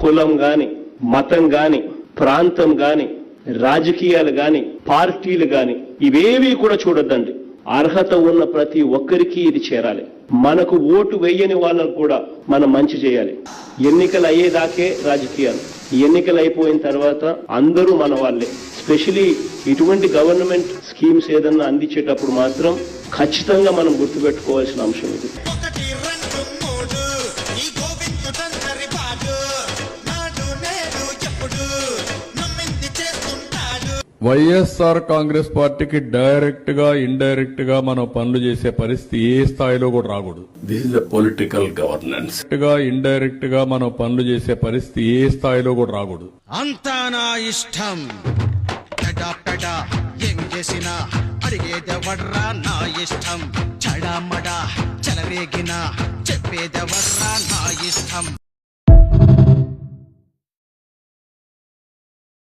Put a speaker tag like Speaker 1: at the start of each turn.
Speaker 1: కులం గాని, మతం గాని, ప్రాంతం గాని, రాజకీయాలు గాని, పార్టీలు గాని ఇవేవి కూడా చూడొద్దండి. అర్హత ఉన్న ప్రతి ఒక్కరికి ఇది చేరాలి. మనకు ఓటు వేయని వాళ్ళకు కూడా మనం మంచి చేయాలి. ఎన్నికలు అయ్యేదాకే రాజకీయాలు, ఎన్నికలు అయిపోయిన తర్వాత అందరూ మన వాళ్ళే. స్పెషలీ ఇటువంటి గవర్నమెంట్ స్కీమ్స్ ఏదన్నా అందించేటప్పుడు మాత్రం ఖచ్చితంగా మనం గుర్తుపెట్టుకోవాల్సిన అంశం ఇది.
Speaker 2: వైఎస్ఆర్ కాంగ్రెస్ పార్టీకి డైరెక్ట్ గా ఇండైరెక్ట్ గా మనం పనులు చేసే పరిస్థితి ఏ స్థాయిలో కూడా రాకూడదు.
Speaker 3: This is the political governance.
Speaker 2: Indirect గా మనం పనులు చేసే పరిస్థితి ఏ స్థాయిలో కూడా రాకూడదు.
Speaker 4: అంతా నా ఇష్టం, ఏం చేసినా అడిగేదెవర్రా నా ఇష్టం, చడామడా చెలరేగినా చెప్పేదెవర్రా నా ఇష్టం.